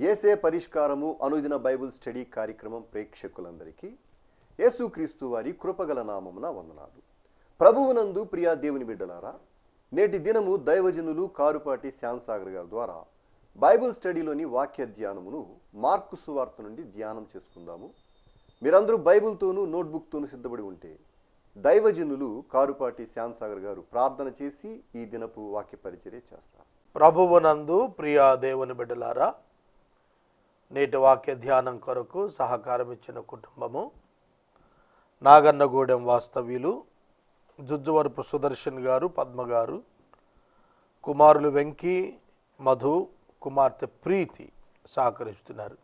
యేసే పరిష్కారము అనుదిన Bible study కార్యక్రమం ప్రేక్షకులందరికీ యేసుక్రీస్తు వారి కృపగల నామమున వందనాలు. ప్రభువునందు ప్రియా దేవుని బిడ్డలారా, నేటి దినము దైవజనులు కారుపాటి శ్యాంసాగర్ గారి ద్వారా బైబిల్ స్టడీలోని వాక్య ధ్యానమును మార్కు సువార్త నుండి ధ్యానం చేసుకుందాము. మీరందరూ బైబిల్తోనూ నోట్బుక్తోనూ సిద్ధపడి ఉంటే దైవజనులు కారుపాటి శ్యాంసాగర్ గారు ప్రార్థన చేసి ఈ దినపు వాక్య పరిచర్య చేస్తారు. ప్రభువునందు ప్రియా దేవుని బిడ్డలారా, నేటి వాక్య ధ్యానం కొరకు సహకారం ఇచ్చిన కుటుంబము నాగన్నగూడెం వాస్తవ్యులు జుజ్జువరపు సుదర్శన్ గారు, పద్మ గారు, కుమారులు వెంకీ, మధు, కుమార్తె ప్రీతి సహకరిస్తున్నారు.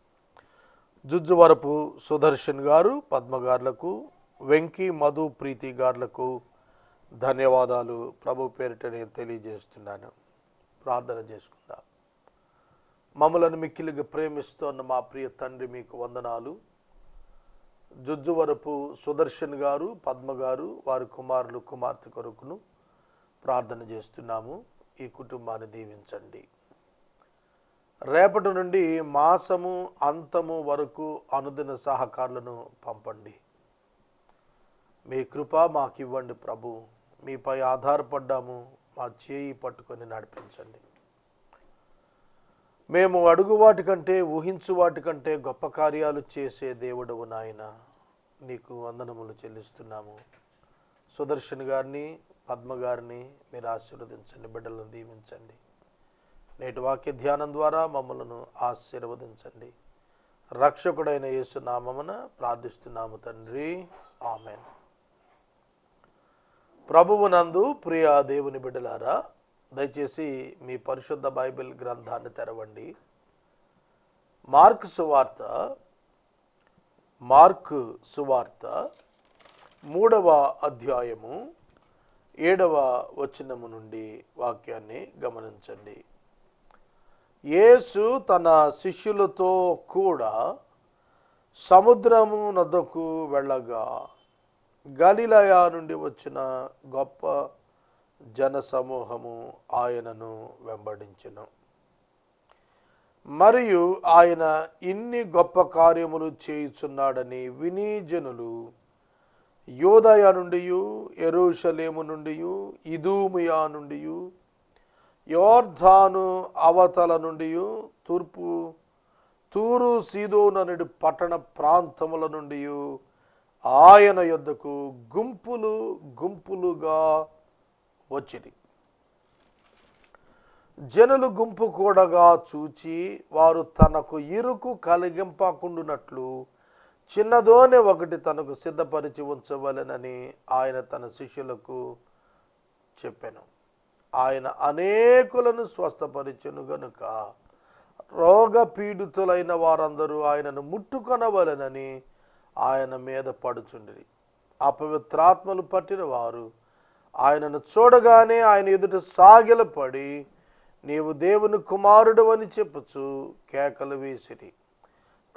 జుజ్జువరపు సుదర్శన్ గారు, పద్మ గారులకు, వెంకీ, మధు, ప్రీతి గారులకు ధన్యవాదాలు ప్రభు పేరిట నేను తెలియజేస్తున్నాను. ప్రార్థన చేసుకుందాం. మమ్మలను మిక్కిలిగా ప్రేమిస్తున్న మా ప్రియ తండ్రి, మీకు వందనాలు. జుజ్జువరపు సుదర్శన్ గారు, పద్మ గారు, వారి కుమారులు, కుమార్తె కొరకును ప్రార్థన చేస్తున్నాము. ఈ కుటుంబాన్ని దీవించండి. రేపటి నుండి మాసము అంతము వరకు అనుదిన సహకారులను పంపండి. మీ కృప మాకు ఇవ్వండి ప్రభు. మీపై ఆధారపడ్డాము, మా చేయి పట్టుకొని నడిపించండి. మేము అడుగు వాటికంటే, ఊహించు వాటికంటే గొప్ప కార్యాలు చేసే దేవుడవు నాయన, నీకు వందనములు చెల్లిస్తున్నాము. సుదర్శన్ గారిని, పద్మ గారిని మీరు ఆశీర్వదించండి, బిడ్డలను దీవించండి. నేటి వాక్య ధ్యానం ద్వారా మమ్మలను ఆశీర్వదించండి. రక్షకుడైన యేసు నామమున ప్రార్థిస్తున్నాము తండ్రి, ఆమేన్. ప్రభువునందు ప్రియా దేవుని బిడ్డలారా, దయచేసి మీ పరిశుద్ధ బైబిల్ గ్రంథాన్ని తెరవండి. మార్కు సువార్త 3వ అధ్యాయము 7వ వచనము నుండి వాక్యాన్ని గమనించండి. యేసు తన శిష్యులతో కూడా సముద్రము నద్దకు వెళ్ళగా గలిలయ నుండి వచ్చిన గొప్ప జన సమూహము ఆయనను వెంబడించెను. మరియు ఆయన ఇన్ని గొప్ప కార్యములు చేయుచున్నాడని విని జనులు యూదయ నుండి, యెరూషలేము నుండి, ఇదూమియా నుండి, యోర్దాను అవతల నుండి, తూరు సీదోను అనే పట్టణ ప్రాంతముల నుండి ఆయన యొద్దకు గుంపులు గుంపులుగా వచ్చిరి. జనులు గుంపు కూడగా చూచి వారు తనకు ఇరుకు కలిగింపకుండునట్లు చిన్నదోనె ఒకటి తనకు సిద్ధపరిచి ఉంచవలెనని ఆయన తన శిష్యులకు చెప్పెను. ఆయన అనేకులను స్వస్థపరిచెను గనుక రోగపీడితులైన వారందరూ ఆయనను ముట్టుకొనవలెనని ఆయన మీద పడుచుండిరి. అపవిత్రాత్మలు పట్టిన వారు ఆయనను చూడగానే ఆయన ఎదుట సాగిలపడి నీవు దేవుని కుమారుడు అని చెప్పుచు కేకలు వేసిరి.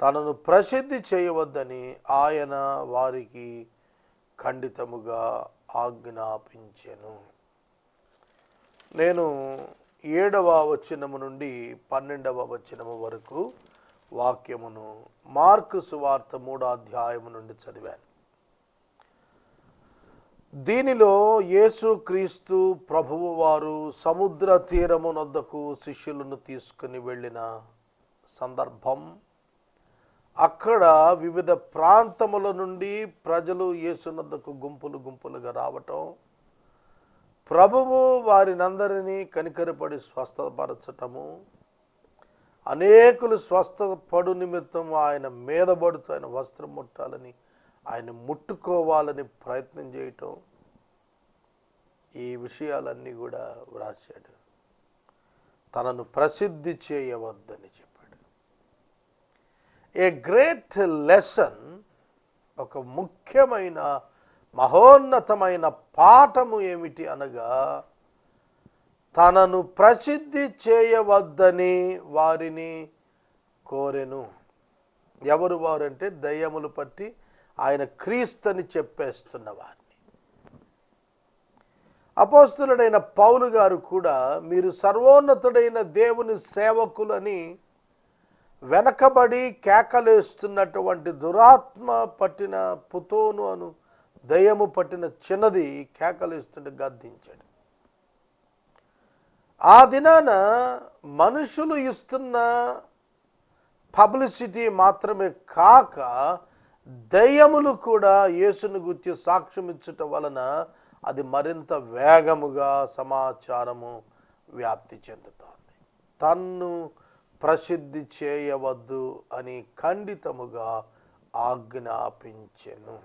తనను ప్రసిద్ధి చేయవద్దని ఆయన వారికి ఖండితముగా ఆజ్ఞాపించెను. నేను 7వ వచనము నుండి 12వ వచనము వరకు వాక్యమును మార్కు సువార్త 3వ అధ్యాయము నుండి చదివాను. దీనిలో యేసుక్రీస్తు ప్రభువు వారు సముద్ర తీరమునొద్దకు శిష్యులను తీసుకుని వెళ్ళిన సందర్భం, అక్కడ వివిధ ప్రాంతముల నుండి ప్రజలు యేసునొద్దకు గుంపులు గుంపులుగా రావటం, ప్రభువు వారినందరినీ కనికరపడి స్వస్థపరచటము, అనేకులు స్వస్థపడు నిమిత్తం ఆయన మీద పడుతూ ఆయన వస్త్రం ముట్టాలని, ఆయన ముట్టుకోవాలని ప్రయత్నం చేయటం, ఈ విషయాలన్నీ కూడా వ్రాసాడు. తనను ప్రసిద్ధి చేయవద్దని చెప్పాడు. ఏ గ్రేట్ లెసన్, ఒక ముఖ్యమైన మహోన్నతమైన పాఠము ఏమిటి అనగా, తనను ప్రసిద్ధి చేయవద్దని వారిని కోరెను. ఎవరు వారంటే దయ్యములు పట్టి ఆయన క్రీస్తుని చెప్పేస్తున్న వారిని. అపోస్తలుడైన పౌలు గారు కూడా మీరు సర్వోన్నతుడైన దేవుని సేవకులని వెనకబడి కేకలేస్తున్నటువంటి దురాత్మ పట్టిన పుతోను అను దయ్యము పట్టిన చిన్నది కేకలేస్తుంటే గద్దించాడు. ఆ దినాన మనుషులు ఇస్తున్న పబ్లిసిటీ మాత్రమే కాక దయ్యములు కూడా యేసును గురించి సాక్ష్యం ఇచ్చటం వలన అది మరింత వేగముగా సమాచారము వ్యాప్తి చెందుతోంది. తన్ను ప్రసిద్ధి చేయవద్దు అని ఖండితముగా ఆజ్ఞాపించెను.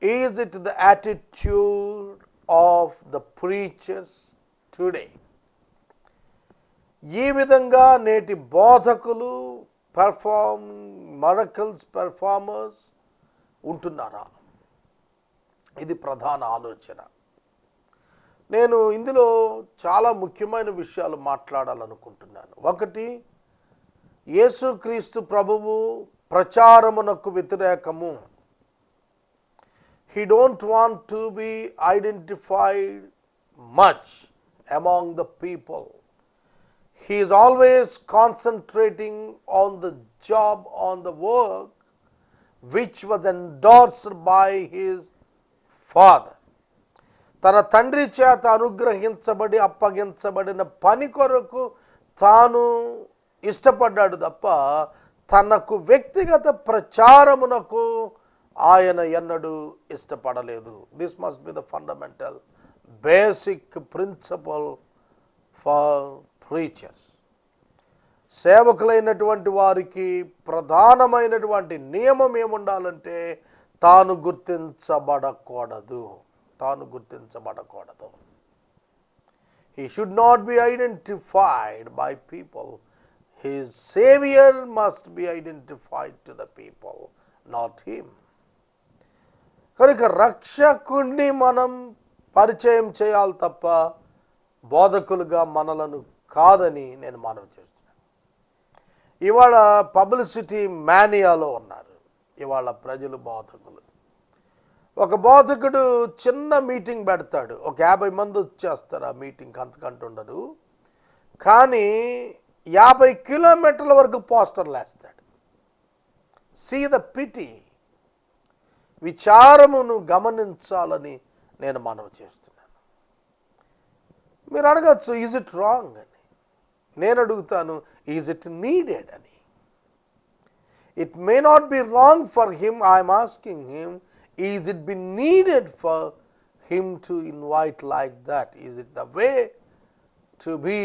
Is it the attitude of the preachers today? ఈ విధంగా నేటి బోధకులు పెర్ఫార్మర్స్ ఉంటున్నారా? ఇది ప్రధాన ఆలోచన. నేను ఇందులో చాలా ముఖ్యమైన విషయాలు మాట్లాడాలనుకుంటున్నాను. ఒకటి, యేసుక్రీస్తు ప్రభువు ప్రచారమునకు వ్యతిరేకము. He don't want to be identified much among the people. He is always concentrating on the job, on the work which was endorsed by his father. తన తండ్రి చేత అనుగ్రహించబడి అప్పగించబడిన పని కొరకు తాను ఇష్టపడ్డాడు తప్ప తనకు వ్యక్తిగత ప్రచారమునకు ఆయన ఎన్నడూ ఇష్టపడలేదు. This must be the fundamental basic principle for preachers. సేవకులైనటువంటి వారికి ప్రధానమైనటువంటి నియమం ఏముండాలంటే తాను గుర్తించబడకూడదు. He should not be identified by people. His Savior must be identified to the people, not him. కనుక రక్షకుణ్ణి మనం పరిచయం చేయాలి తప్ప బోధకులుగా మనలను కాదని నేను మనవి చేస్తున్నాను. ఇవాళ పబ్లిసిటీ మేనియాలో ఉన్నారు ఇవాళ ప్రజలు, బోధకులు. ఒక బోధకుడు చిన్న మీటింగ్ పెడతాడు, ఒక 50 మంది వచ్చేస్తారు ఆ మీటింగ్కి, అంతకంటే ఉండరు. కానీ 50 కిలోమీటర్ల వరకు పోస్టర్లు వేస్తాడు. See the PT. విచారమును గమనించాలని నేను మనవి చేస్తున్నాను. మీరు అడగచ్చు, ఈజ్ ఇట్ రాంగ్ అని. నేను అడుగుతాను, ఈజ్ ఇట్ నీడెడ్ అని. It may not be wrong for him. I'm asking him, is it be needed for him to invite like that? Is it the way to be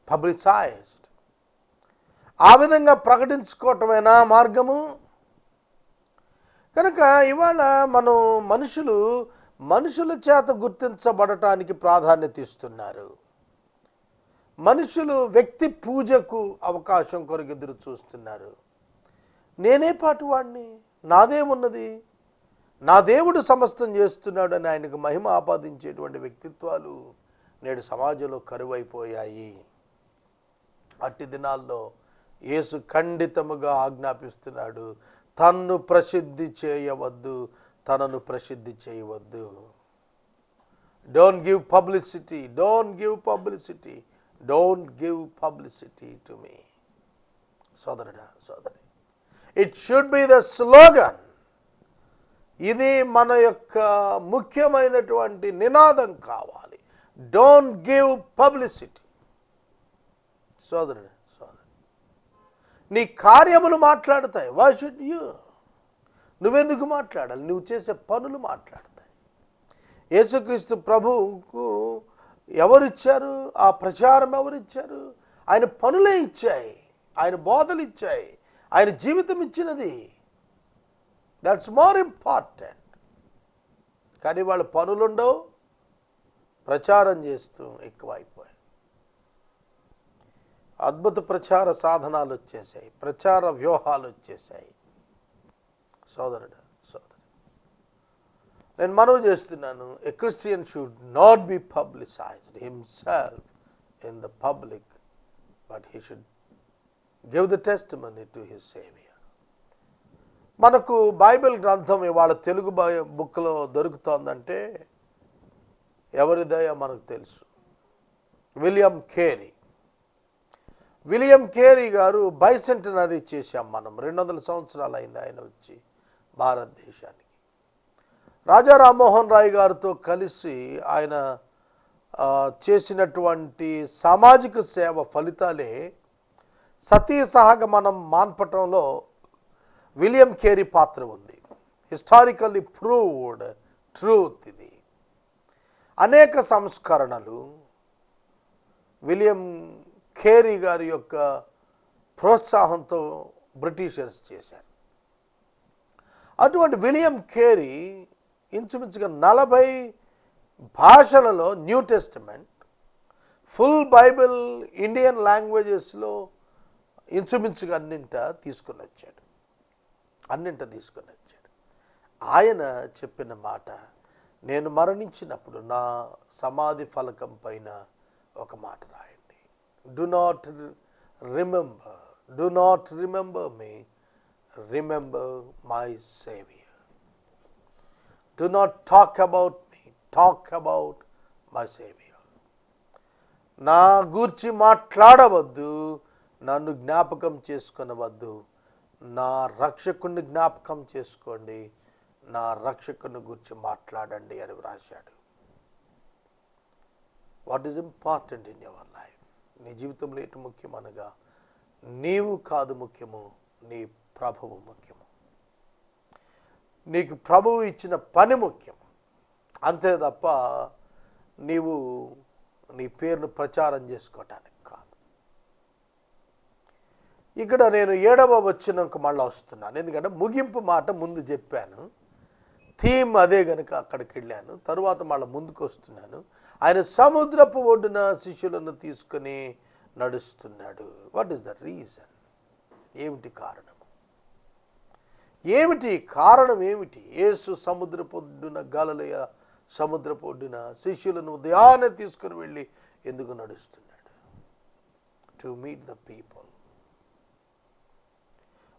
publicized? ఆ విధంగా ప్రకటించుకోవటమేనా మార్గము? కనుక ఇవాళ మనం మనుషుల చేత గుర్తించబడటానికి ప్రాధాన్యత ఇస్తున్నారు. మనుషులు వ్యక్తి పూజకు అవకాశం కొరకు ఎదురు చూస్తున్నారు. నేనే పాటువాడిని, నాదేమున్నది, నా దేవుడు సమస్తం చేస్తున్నాడని ఆయనకు మహిమ ఆపాదించేటువంటి వ్యక్తిత్వాలు నేడు సమాజంలో కరువైపోయాయి. అట్టి దినాల్లో యేసు ఖండితముగా ఆజ్ఞాపిస్తున్నాడు, తన్ను ప్రసిద్ధి చేయవద్దు, తనను ప్రసిద్ధి చేయవద్దు. Don't give publicity, don't give publicity, don't give publicity to me. సోదరుడా, సోదరి, it should be the slogan. ఇది మన యొక్క ముఖ్యమైనటువంటి నినాదం కావాలి. Don't give publicity. సోదరుడు, సోదరు, నీ కార్యములు మాట్లాడతాయి. Why should you? నువ్వెందుకు మాట్లాడాలి? నువ్వు చేసే పనులు మాట్లాడతాయి. యేసుక్రీస్తు ప్రభువుకు ఎవరిచ్చారు ఆ ప్రచారం? ఎవరిచ్చారు? ఆయన పనులే ఇచ్చాయి, ఆయన బోధలు ఇచ్చాయి, ఆయన జీవితం ఇచ్చినది. That's more important. కానీ వాళ్ళ పనులుండవు, ప్రచారం చేస్తూ ఎక్కువైపోయాయి. అద్భుత ప్రచార సాధనాలు వచ్చేసాయి, ప్రచార వ్యూహాలు వచ్చేసాయి. సోదరుడు, సోదరు, నేను మనవి చేస్తున్నాను, a Christian should not be publicised himself in the public, but he should give the testimony to his saviour. మనకు బైబిల్ గ్రంథం ఇవాళ తెలుగు బుక్లో దొరుకుతోందంటే ఎవరిదయో మనకు తెలుసు. William Carey. విలియం కేరీ గారు బైసెంటనరీ చేశాం మనం. 200 సంవత్సరాలు అయింది ఆయన వచ్చి భారతదేశానికి. రాజా రామ్మోహన్ రాయ్ గారితో కలిసి ఆయన చేసినటువంటి సామాజిక సేవ ఫలితాలే సతీ సహగమనం మాన్పటంలో విలియం కేరీ పాత్ర ఉంది. హిస్టారికల్లీ ప్రూవ్డ్ ట్రూత్ ఇది. అనేక సంస్కరణలు విలియం కేరీ గారి యొక్క ప్రోత్సాహంతో బ్రిటిషర్స్ చేశారు. అటువంటి విలియం కేరీ ఇంచుమించుగా 40 భాషలలో new testament, full Bible Indian లాంగ్వేజెస్లో ఇంచుమించుగా అన్నింట తీసుకుని వచ్చాడు. ఆయన చెప్పిన మాట, నేను మరణించినప్పుడు నా సమాధి ఫలకం పైన ఒక మాట రాయండి. Do not remember me, remember my saviour. Do not talk about me, talk about my saviour. నా గూర్చి మాట్లాడవద్దు, నన్ను జ్ఞాపకం చేసుకొనవద్దు, నా రక్షకుని జ్ఞాపకం చేసుకోండి, నా రక్షకుని గురించి మాట్లాడండి అని వ్రాశాడు. What is important in your life? నీ జీవితంలో ఏంటి ముఖ్యం అనగా, నీవు కాదు ముఖ్యము, నీ ప్రభువు ముఖ్యము. నీకు ప్రభువు ఇచ్చిన పని ముఖ్యం, అంతే తప్ప నీవు నీ పేరును ప్రచారం చేసుకోవటానికి కాదు. ఇక్కడ నేను 7వ వచనంకు మళ్ళీ వస్తున్నాను, ఎందుకంటే ముగింపు మాట ముందు చెప్పాను, థీమ్ అదే కనుక అక్కడికి వెళ్ళాను. తరువాత మళ్ళీ ముందుకు వస్తున్నాను. ఆయన సముద్రపు ఒడ్డున శిష్యులను తీసుకొని నడుస్తున్నాడు. What is the reason? ఏమిటి కారణము? ఏమిటి? యేసు సముద్రపు ఒడ్డున, గలిలయ సముద్రపు ఒడ్డున శిష్యులను ఉదయాన్నే తీసుకుని వెళ్ళి ఎందుకు నడుస్తున్నాడు? To meet the people.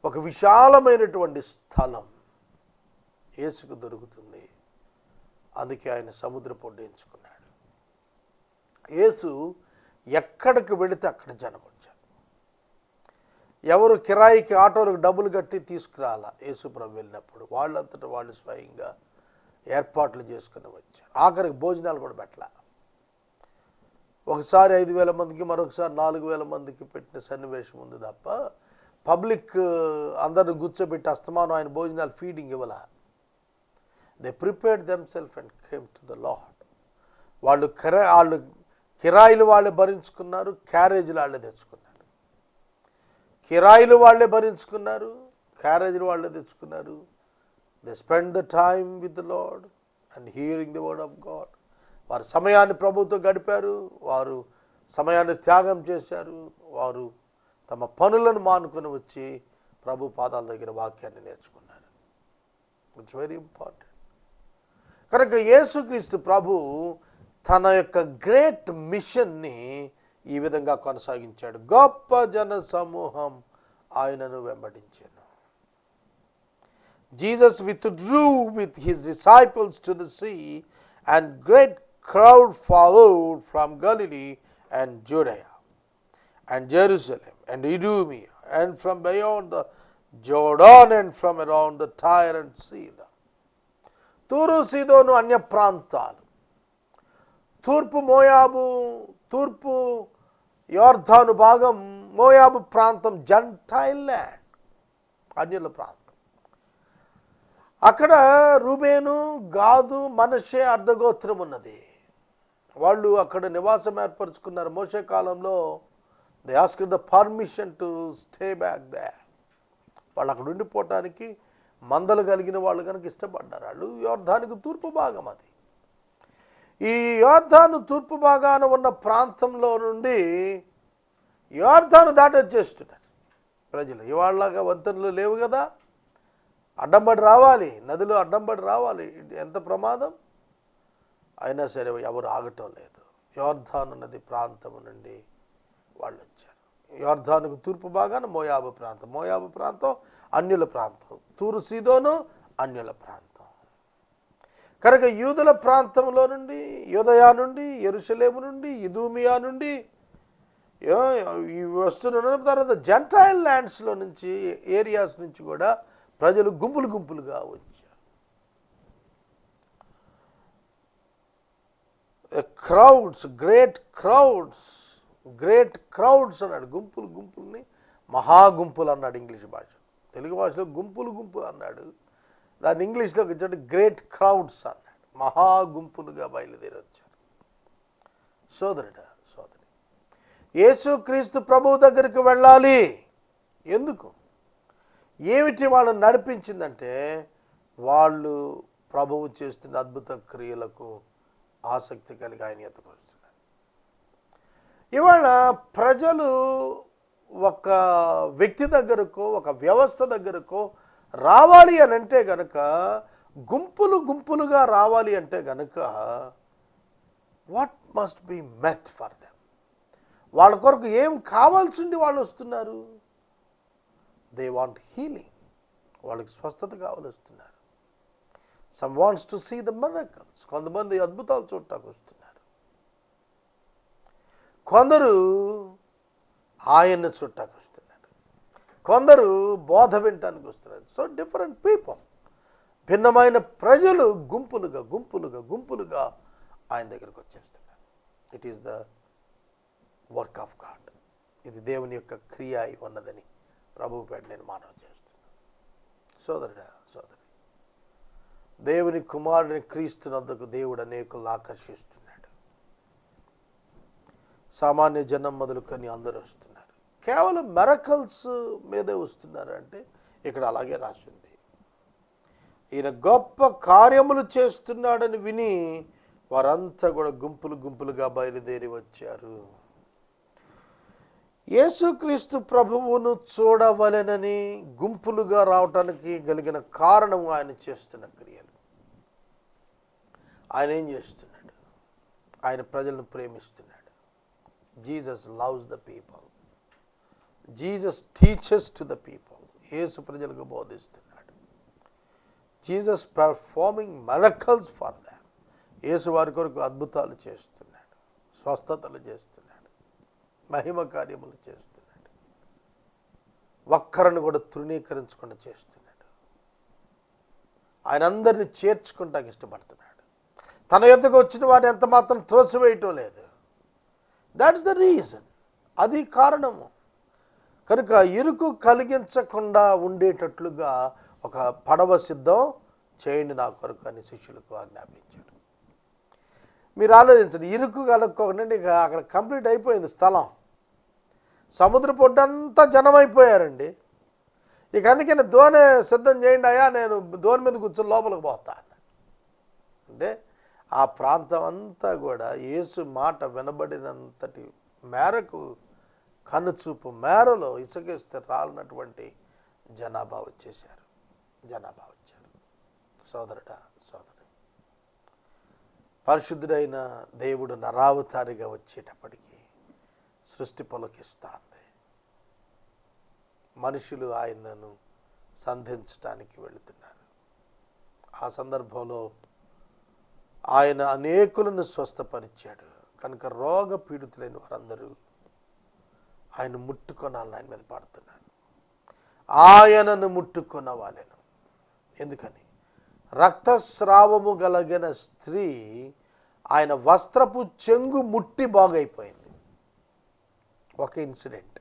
ఒక విశాలమైనటువంటి స్థలం యేసుకు దొరుకుతుంది, అందుకే ఆయన సముద్రపు ఒడ్డు ఎంచుకున్నాడు. యేసు ఎక్కడికి వెళితే అక్కడ జనం వచ్చారు. ఎవరు కిరాయికి ఆటోలకు డబ్బులు కట్టి తీసుకురాలా. యేసుప్రభు వెళ్ళినప్పుడు వాళ్ళంతటా వాళ్ళు స్వయంగా ఏర్పాట్లు చేసుకుని వచ్చారు. ఆఖరికి భోజనాలు కూడా పెట్టాల. ఒకసారి 5,000 మందికి, మరొకసారి 4,000 మందికి పెట్టిన సన్నివేశం ఉంది తప్ప పబ్లిక్ అందరిని కూర్చోబెట్టి అస్తమానం ఆయన భోజనాలు ఫీడింగ్ ఇవ్వాల. They prepared themself and came to the lord. వాళ్ళు కిరాయిలు వాళ్ళే భరించుకున్నారు, క్యారేజీలు వాళ్ళే తెచ్చుకున్నారు. కిరాయిలు వాళ్ళే భరించుకున్నారు, క్యారేజీలు వాళ్ళే తెచ్చుకున్నారు. They spend the time with the lord and hearing the word of God. వారు సమయాన్ని ప్రభుతో గడిపారు, వారు సమయాన్ని త్యాగం చేశారు, వారు తమ పనులను మానుకొని వచ్చి ప్రభు పాదాల దగ్గర వాక్యాన్ని నేర్చుకున్నారు. It's very important. కనుక యేసుక్రీస్తు ప్రభు తన యొక్క గ్రేట్ మిషన్ని ఈ విధంగా కొనసాగించాడు. గొప్ప జన సమూహం ఆయనను వెంబడించాను. Jesus withdrew with his disciples to the sea, and great crowd followed from Galilee and Judea and Jerusalem and Idumea and from beyond the Jordan and from around the Tyre and Sidon. తూరు సీదోను అన్య ప్రాంతాలు, తూర్పు మోయాబు, తూర్పు యోర్దాను భాగం, మోయాబు ప్రాంతం, gentile land, అన్యుల ప్రాంతం. అక్కడ రూబేను, గాదు, మనషే అర్ధగోత్రం ఉన్నది. వాళ్ళు అక్కడ నివాసం ఏర్పరచుకున్నారు. మోషే కాలంలో they asked the permission to stay back there. వాళ్ళు అక్కడ ఉండిపోవటానికి మందలు కలిగిన వాళ్ళు కనుక ఇష్టపడ్డారు. వాళ్ళు యోర్దానికి తూర్పు భాగం అది. ఈ యోర్దాను తూర్పు భాగాన ఉన్న ప్రాంతంలో నుండి యోర్దాను దాటి వచ్చేస్తున్నారు ప్రజలు. ఇవాళలాగా వంతెనలు లేవు కదా, అడ్డంబడి రావాలి, నదిలో అడ్డంబడి రావాలి. ఎంత ప్రమాదం అయినా సరే ఎవరు ఆగటం లేదు. యోర్దాను నది ప్రాంతం నుండి వాళ్ళు వచ్చారు. యోర్దానుకు తూర్పు భాగాన మోయాబు ప్రాంతం, మోయాబు ప్రాంతం అన్యుల ప్రాంతం, తూరు సీదోను అన్యుల ప్రాంతం. కనుక యూదుల ప్రాంతంలో నుండి, యూదయా నుండి, యెరూషలేము నుండి, ఇదూమియా నుండి, ఇవి వస్తున్న తర్వాత జెంటైల్ ల్యాండ్స్లో నుంచి ఏరియాస్ నుంచి కూడా ప్రజలు గుంపులు గుంపులుగా వచ్చారు. క్రౌడ్స్, గ్రేట్ క్రౌడ్స్ అన్నాడు. గుంపులు గుంపుల్ని మహాగుంపులు అన్నాడు ఇంగ్లీష్ భాష. తెలుగు భాషలో గుంపులు గుంపులు అన్నాడు, దాన్ని ఇంగ్లీష్లోకి వచ్చాడు గ్రేట్ క్రౌడ్స్ అన్నాడు. మహాగుంపులుగా బయలుదేరి వచ్చారు. సోదరుడా, సోదరి, యేసుక్రీస్తు ప్రభువు దగ్గరికి వెళ్ళాలి. ఎందుకు? ఏమిటి వాళ్ళని నడిపించిందంటే వాళ్ళు ప్రభువు చేస్తున్న అద్భుత క్రియలకు ఆసక్తి కలిగి ఆయన ఎత్తుకు వస్తున్నారు. ఇవాళ ప్రజలు ఒక వ్యక్తి దగ్గరకో ఒక వ్యవస్థ దగ్గరకో రావాలి అని అంటే గనక, గుంపులు గుంపులుగా రావాలి అంటే గనక what must be met for them? వాళ్ళ కొరకు ఏం కావాల్సింది వాళ్ళు వస్తున్నారు? They want healing. వాళ్ళకి స్వస్థత కావాలి వస్తున్నారు. Some wants to see the miracles. కొంతమంది అద్భుతాలు చూడటానికి వస్తున్నారు. కొందరు ఆయన్ని చూడటానికి వస్తున్నారు. కొందరు బోధ వినటానికి వస్తున్నారు. సో డిఫరెంట్ పీపుల్, భిన్నమైన ప్రజలు గుంపులుగా గుంపులుగా గుంపులుగా ఆయన దగ్గరికి వచ్చేస్తున్నారు. It is the work of God. ఇది దేవుని యొక్క క్రియ అయి ఉన్నదని ప్రభువు పేట నేను మనవి చేస్తున్నాను. సోదరుడా, సోదరి, దేవుని కుమారుని క్రీస్తునందుకు దేవుడు అనేకులను ఆకర్షిస్తున్నాడు. సామాన్య జనం మొదలుకొని అందరూ వస్తున్నారు. కేవలం మిరకల్స్ మీదే వస్తున్నారు అంటే ఇక్కడ అలాగే రాసింది. ఈయన గొప్ప కార్యములు చేస్తున్నాడని విని వారంతా కూడా గుంపులు గుంపులుగా బయలుదేరి వచ్చారు. యేసుక్రీస్తు ప్రభువును చూడవలెనని గుంపులుగా రావటానికి కలిగిన కారణం ఆయన చేస్తున్న క్రియలు. ఆయన ఏం చేస్తున్నాడు? ఆయన ప్రజలను ప్రేమిస్తున్నాడు. Jesus loves the people. Jesus teachers to the people. యేసు ప్రజలకు బోధిస్తున్నాడు. Jesus performing miracles for them. యేసు వారి కొరకు అద్భుతాలు చేస్తున్నాడు, స్వస్థతలు చేస్తున్నాడు, మహిమ కార్యములు చేస్తున్నాడు. ఒక్కరిని కూడా తృణీకరించకుండా చేస్తున్నాడు. ఆయన అందరినీ చేర్చుకుంటానికి ఇష్టపడుతున్నాడు. తన యొద్దకు వచ్చిన వారిని ఎంత మాత్రం త్రోసివేయటం లేదు. That's the reason. అది కారణము. కనుక ఇరుకు కలిగించకుండా ఉండేటట్లుగా ఒక పడవ సిద్ధం చేయండి నా కొరకు అని శిష్యులకు ఆజ్ఞాపించాడు. మీరు ఆలోచించండి, ఇరుకు కనుక్కోకండి, ఇక అక్కడ కంప్లీట్ అయిపోయింది స్థలం. సముద్ర పొడ్డంతా జనం అయిపోయారండి. ఇక అందుకని దోణి సిద్ధం చేయండి అయ్యా, నేను దోణి మీద కూర్చొని లోపలికి పోతాను అంటే ఆ ప్రాంతం అంతా కూడా యేసు మాట వినబడినంతటి మేరకు, కనుచూపు మేరలో ఇసుకేస్తే రాలినటువంటి జనాభా వచ్చారు. సోదరుడా, సోదరు, పరిశుద్ధుడైన దేవుడు నరావతారిగా వచ్చేటప్పటికి సృష్టి పులకిస్తుంది. మనుషులు ఆయనను సంధించటానికి వెళుతున్నారు. ఆ సందర్భంలో ఆయన అనేకులను స్వస్థపరిచాడు. కనుక రోగ పీడితులైన వారందరూ ఆయన ముట్టుకొనాలని ఆయన మీద పాడుతున్నారు. ఆయనను ముట్టుకొన వాళ్ళను. ఎందుకని? రక్తస్రావము కలిగిన స్త్రీ ఆయన వస్త్రపు చెంగు ముట్టి బాగైపోయింది. ఒక ఇన్సిడెంట్.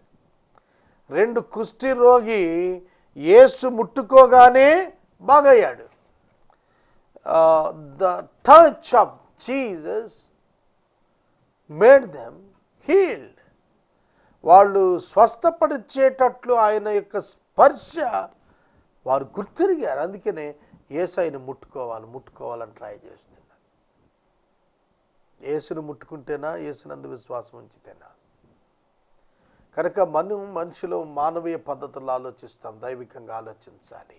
2 కుష్టి రోగి యేసు ముట్టుకోగానే బాగయ్యాడు. The touch of Jesus made them healed. వాళ్ళు స్వస్థపరిచేటట్లు ఆయన యొక్క స్పర్శ వారు గుర్తిరిగారు. అందుకనే యేసుని ముట్టుకోవాలని ట్రై చేస్తున్నారు. యేసును ముట్టుకుంటేనా, యేసునందు విశ్వాసం ఉంచితేనా? కనుక మనం మనుషులు మానవీయ పద్ధతుల్లో ఆలోచిస్తాం. దైవికంగా ఆలోచించాలి.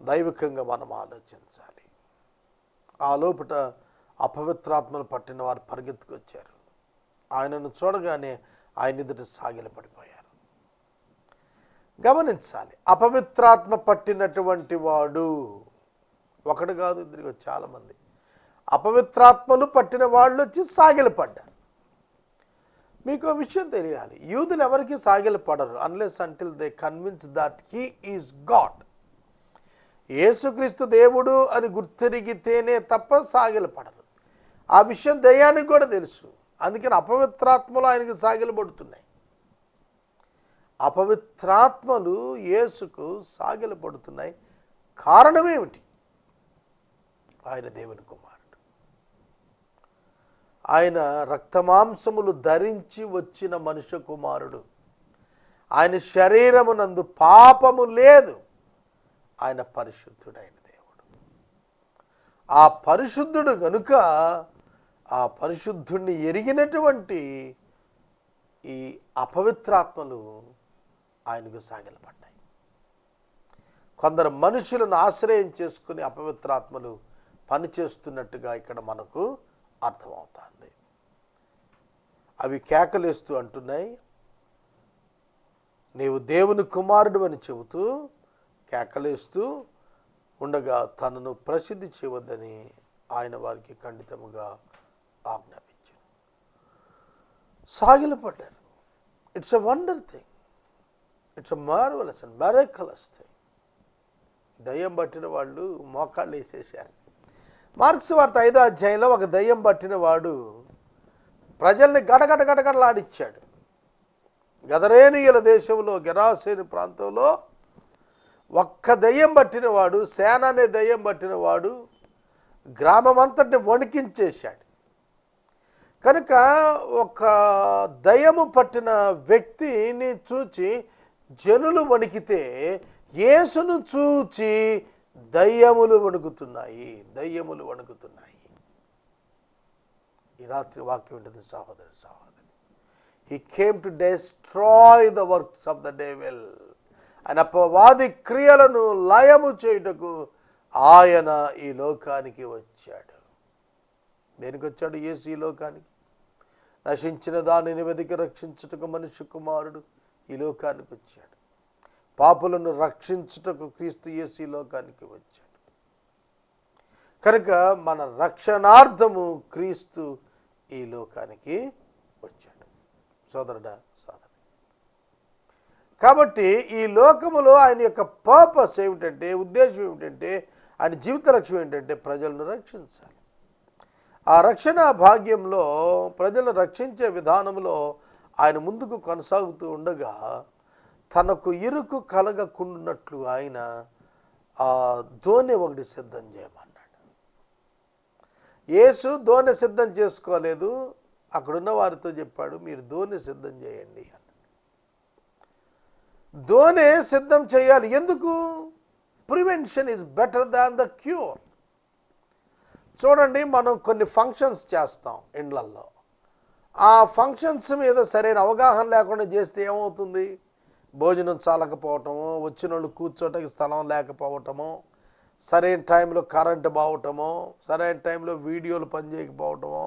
దైవికంగా మనం ఆలోచించాలి. ఆ లోపట అపవిత్రాత్మను పట్టిన వారు పరిగెత్తుకొచ్చారు. ఆయనను చూడగానే ఆయన ఎదుట సాగిలపడిపోయారు. గమనించాలి, అపవిత్రాత్మ పట్టినటువంటి వాడు ఒకడు కాదు, ఇద్దరు, చాలామంది అపవిత్రాత్మలు పట్టిన వాళ్ళు వచ్చి సాగిలపడ్డారు. మీకు ఒక విషయం తెలియాలి, యూదులు ఎవరికి సాగిలపడరు unless until they convince that he is God. యేసుక్రీస్తు దేవుడు అని గుర్తిరిగితేనే తప్ప సాగిలపడరు. ఆ విషయం దయ్యానికి కూడా తెలుసు. అందుకని అపవిత్రాత్మలు ఆయనకి సాగిలపడుతున్నాయి. అపవిత్రాత్మలు యేసుకు సాగిలపడుతున్నాయి. కారణం ఏమిటి? ఆయన దేవుని కుమారుడు. ఆయన రక్తమాంసములు ధరించి వచ్చిన మనుష్య కుమారుడు. ఆయన శరీరమునందు పాపము లేదు. ఆయన పరిశుద్ధుడైన దేవుడు. ఆ పరిశుద్ధుడు గనుక ఆ పరిశుద్ధుణ్ణి ఎరిగినటువంటి ఈ అపవిత్రాత్మలు ఆయనకు సాగిలపడ్డాయి. కొందరు మనుషులను ఆశ్రయం చేసుకుని అపవిత్రాత్మలు పనిచేస్తున్నట్టుగా ఇక్కడ మనకు అర్థమవుతుంది. అవి కేకలేస్తూ అంటున్నాయి, నీవు దేవుని కుమారుడు అని చెబుతూ కేకలేస్తూ ఉండగా తనను ప్రసిద్ధి చేయవద్దని ఆయన వారికి ఖండితముగా ఆజ్ఞాపించారు. సాగిలపడ్డారు. It's a wonder thing. It's a marvellous and miraculous thing. దయ్యం పట్టిన వాళ్ళు మోకాళ్ళు వేసేసారు. మార్క్స్ వార్త 5వ అధ్యాయంలో ఒక దయ్యం పట్టిన వాడు ప్రజల్ని గడగడలాడిచ్చాడు. గదరేనీయుల దేశంలో గెరాసేను ప్రాంతంలో ఒక్క దయ్యం పట్టిన వాడు, సేన అనే దయ్యం పట్టిన వాడు గ్రామమంతటిని వణికించేశాడు. కనుక ఒక దయ్యము పట్టిన వ్యక్తిని చూచి జనులు వణికితే యేసును చూచి దయ్యములు వణుకుతున్నాయి. ఈ రాత్రి వాక్యం ఉంటుంది సహోదరు సహోదరి. He came to destroy the works of the devil. ఆయన అపవాది క్రియలను లయము చేయుటకు ఆయన ఈ లోకానికి వచ్చాడు. దేనికి వచ్చాడు యేసు ఈ లోకానికి? నశించిన దానిని వెతికి రక్షించుటకు మనుష్య కుమారుడు ఈ లోకానికి వచ్చాడు. పాపులను రక్షించుటకు క్రీస్తు యేసు ఈ లోకానికి వచ్చాడు. కనుక మన రక్షణార్థము క్రీస్తు ఈ లోకానికి వచ్చాడు. సోదరుడా సోదరి, కాబట్టి ఈ లోకములో ఆయన యొక్క పర్పస్ ఏమిటంటే, ఉద్దేశం ఏమిటంటే, ఆయన జీవిత లక్ష్యం ఏంటంటే ప్రజలను రక్షించాలి. ఆ రక్షణ భాగ్యంలో ప్రజలను రక్షించే విధానంలో ఆయన ముందుకు కొనసాగుతూ ఉండగా తనకు ఇరుకు కలగకుండాట్లు ఆయన ఆ దోణి ఒకటి సిద్ధం చేయమన్నాడు. యేసు దోణి సిద్ధం చేసుకోలేదు. అక్కడున్న వారితో చెప్పాడు, మీరు దోణి సిద్ధం చేయండి అని. దోణి సిద్ధం చేయాలి. ఎందుకు? Prevention is better than the cure. చూడండి, మనం కొన్ని ఫంక్షన్స్ చేస్తాం ఇండ్లల్లో. ఆ ఫంక్షన్స్ మీద సరైన అవగాహన లేకుండా చేస్తే ఏమవుతుంది? భోజనం చాలకపోవటము, వచ్చిన వాళ్ళు కూర్చోటానికి స్థలం లేకపోవటము, సరైన టైంలో కరెంటు బావటము, సరైన టైంలో వీడియోలు పనిచేయకపోవటము,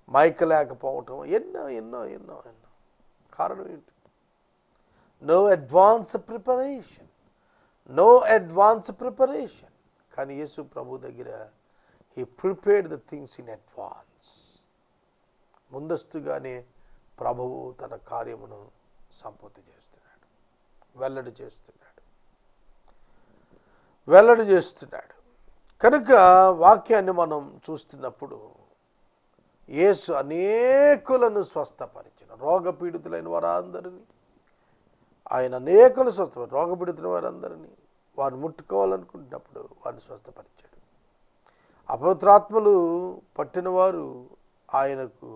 మైక్ లేకపోవటము, ఎన్నో ఎన్నో ఎన్నో ఎన్నో. కారణం ఏంటి? No advance preparation. కానీ యేసు ప్రభు దగ్గర he prepared the things in advance. ముందస్తుగానే ప్రభువు తన కార్యమును సంపూర్తి చేస్తున్నాడు, వెల్లడి చేస్తున్నాడు. కనుక వాక్యాన్ని మనం చూస్తున్నప్పుడు యేసు అనేకులను స్వస్థపరిచిన, రోగపీడితులైన వారందరినీ ఆయన అనేకులు రోగపీడితులైన వారందరినీ వారిని ముట్టుకోవాలనుకుంటున్నప్పుడు వారిని స్వస్థపరిచాడు. అపవిత్రాత్మలు పట్టిన వారు ఆయనకు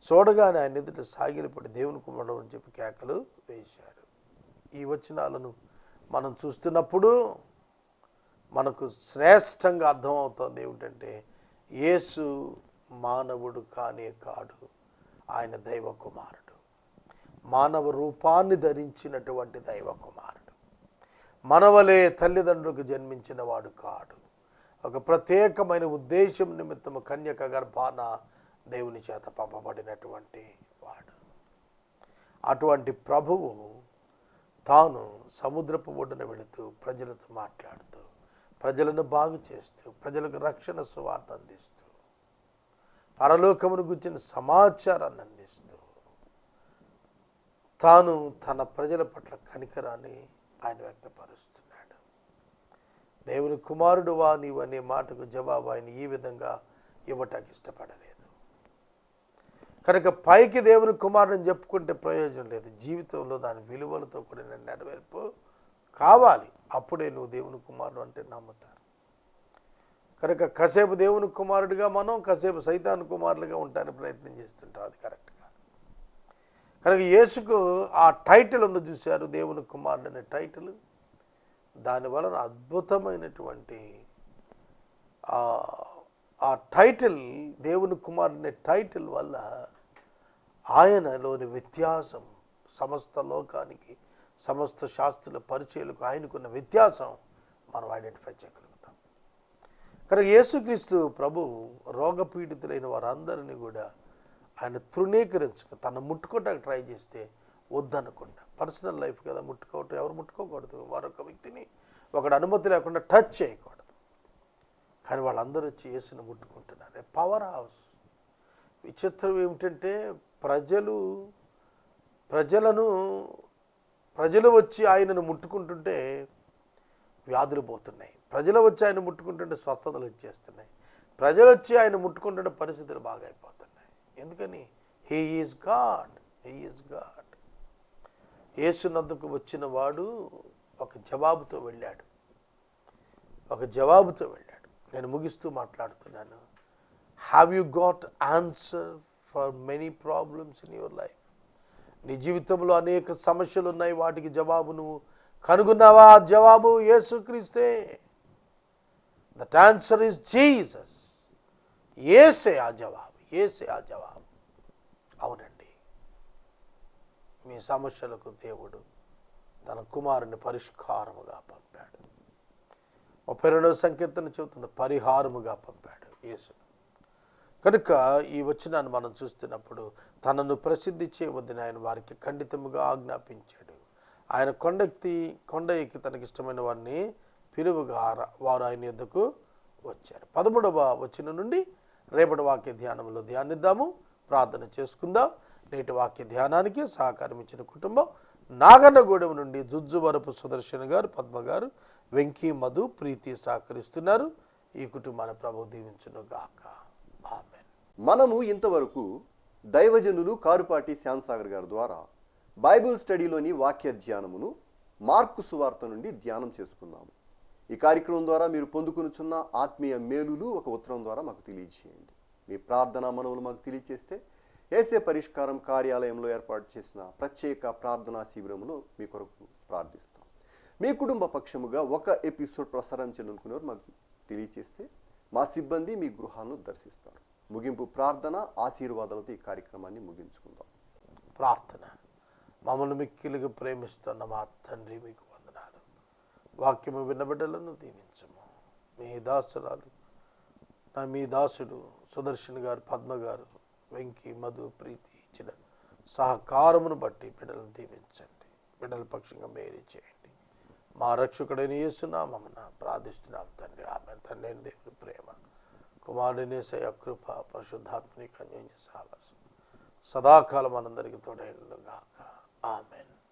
చూడగానే ఆయన ఎదుట సాగిలపడి దేవుని కుమారుడు అని చెప్పి కేకలు వేశారు. ఈ వచనాలను మనం చూస్తున్నప్పుడు మనకు శ్రేష్టంగా అర్థమవుతుంది ఏమిటంటే, యేసు మానవుడు కానే కాడు, ఆయన దైవ కుమారుడు. మానవ రూపాన్ని ధరించినటువంటి దైవ కుమారుడు. మనవలే తల్లిదండ్రులకు జన్మించిన వాడు కాడు. ఒక ప్రత్యేకమైన ఉద్దేశం నిమిత్తము కన్యక గర్భాన దేవుని చేత పంపబడినటువంటి వాడు. అటువంటి ప్రభువు తాను సముద్రపు ఒడ్డున వెళుతూ ప్రజలతో మాట్లాడుతూ, ప్రజలను బాగు చేస్తూ, ప్రజలకు రక్షణ సువార్త అందిస్తూ, పరలోకమును గురించిన సమాచారాన్ని అందిస్తూ తాను తన ప్రజల పట్ల కనికరాన్ని ఆయన వ్యక్తపరుస్తున్నాడు. దేవుని కుమారుడు వా నీవు అనే మాటకు జవాబు ఆయన ఈ విధంగా ఇవ్వటానికి ఇష్టపడలేదు. కనుక పైకి దేవుని కుమారుని చెప్పుకుంటే ప్రయోజనం లేదు. జీవితంలో దాని విలువలతో కూడిన నెరవేర్పు కావాలి. అప్పుడే నువ్వు దేవుని కుమారుడు అంటే నమ్ముతారు. కనుక కాసేపు దేవుని కుమారుడిగా మనం, కాసేపు సైతాను కుమారులుగా ఉండడానికి ప్రయత్నం చేస్తుంటాం. అది కరెక్ట్ కాదు. కనుక యేసుకు ఆ టైటిల్ ఉందో చూశారు, దేవుని కుమారుడు అనే టైటిల్. దానివలన అద్భుతమైనటువంటి ఆ టైటిల్, దేవుని కుమారుడు అనే టైటిల్ వల్ల ఆయనలోని వ్యత్యాసం, సమస్త లోకానికి, సమస్త శాస్త్రుల పరిచయాలకు ఆయనకున్న వ్యత్యాసం మనం ఐడెంటిఫై చేయగలుగుతాం. కనుక యేసుక్రీస్తు ప్రభు రోగపీడితులైన వారందరినీ కూడా ఆయన తృణీకరించుకు తను ముట్టుకోవటానికి ట్రై చేస్తే వద్దనకుండా, పర్సనల్ లైఫ్ కదా ముట్టుకోవటం, ఎవరు ముట్టుకోకూడదు, మరొక వ్యక్తిని ఒకటి అనుమతి లేకుండా టచ్ చేయకూడదు. కానీ వాళ్ళందరూ వచ్చి యేసుని ముట్టుకుంటున్నారు. Power house. విచిత్రం ఏమిటంటే ప్రజలు వచ్చి ఆయనను ముట్టుకుంటుంటే వ్యాధులు పోతున్నాయి. ప్రజలు వచ్చి ఆయన ముట్టుకుంటుంటే స్వస్థతలు వచ్చేస్తున్నాయి. ప్రజలు వచ్చి ఆయన ముట్టుకుంటుంటే పరిస్థితులు బాగా అయిపోతున్నాయి. ఎందుకని? He is God. He is God. యేసునందుకు వచ్చిన వాడు ఒక జవాబుతో వెళ్ళాడు. నేను ముగిస్తూ మాట్లాడుతున్నాను. Have you got answer for many problems in your life? నీ జీవితంలో అనేక సమస్యలు ఉన్నాయి, వాటికి జవాబు నువ్వు కనుగొన్నావా? జవాబు యేసుక్రీస్తే. That answer is Jesus. యేసే ఆ జవాబు. అవునండి, మీ సమస్యలకు దేవుడు తన కుమారుని పరిష్కారముగా పంపాడు. 32వ సంకీర్తన చెబుతుంది, పరిహారముగా పంపాడు యేసు. కనుక ఈ వచనాన్ని మనం చూస్తున్నప్పుడు తనను ప్రసిద్ధి చేయవద్దని ఆయన వారికి ఖండితముగా ఆజ్ఞాపించాడు. ఆయన కొండ ఎక్కి తనకిష్టమైన వారిని పిలువగా వారు ఆయన యొద్దకు వచ్చారు. 13వ వచనం నుండి రేపటి వాక్య ధ్యానంలో ధ్యానిద్దాము, ప్రార్థన చేసుకుందాం. నేటి వాక్య ధ్యానానికి సహకారం ఇచ్చిన కుటుంబం నాగన్నగూడెం నుండి జుజ్జువరపు సుదర్శన్ గారు, పద్మ గారు, వెంకీ, మధు, ప్రీతి సహకరిస్తున్నారు. ఈ కుటుంబాన్ని ప్రభు దీవించును గాక. ఆమేన్. మనము ఇంతవరకు దైవజనులు కారుపాటి శ్యాంసాగర్ గారి ద్వారా బైబిల్ స్టడీలోని వాక్య ధ్యానమును మార్కు సువార్త నుండి ధ్యానం చేసుకున్నాము. ఈ కార్యక్రమం ద్వారా మీరు పొందుకొనుచున్న ఆత్మీయ మేలులు ఒక ఉత్తరం ద్వారా మాకు తెలియజేయండి. మీ ప్రార్థనా మనవులు మాకు తెలియజేస్తే ఏసే పరిష్కారం కార్యాలయంలో ఏర్పాటు చేసిన ప్రత్యేక ప్రార్థనా శిబిరమును మీ కొరకు ప్రార్థిస్తాం. మీ కుటుంబ పక్షముగా ఒక ఎపిసోడ్ ప్రసారం చేయాలనుకునేవారు మాకు తెలియజేస్తే మా సిబ్బంది మీ గృహాలను దర్శిస్తారు. ముగింపు ప్రార్థన ఆశీర్వాదాలతో ఈ కార్యక్రమాన్ని ముగించుకుందాం. ప్రార్థన. మమ్మల్ని మిక్కిలిగా ప్రేమిస్తున్న మా తండ్రి, మీకు వందనాలు. వాక్యము వినబిడ్డలను దీవించము. మీ దాసుడు సుదర్శన్ గారు, పద్మ గారు, వెంకీ, మధు, ప్రీతి ఇచ్చిన సహకారమును బట్టి బిడ్డలను దీవించండి. బిడ్డల పక్షంగా మేలు చేయండి. మా రక్షకుడైన యేసునామమున ప్రార్థిస్తున్నాం తండ్రి. ఆమేన్. తండ్రి దేవుని ప్రేమ, కుమారుని యేసయ్య కృప, పరిశుద్ధాత్మని అన్యోన్య సహవాసం సదాకాలం మనందరికీ తోడైనగాక. ఆమేన్.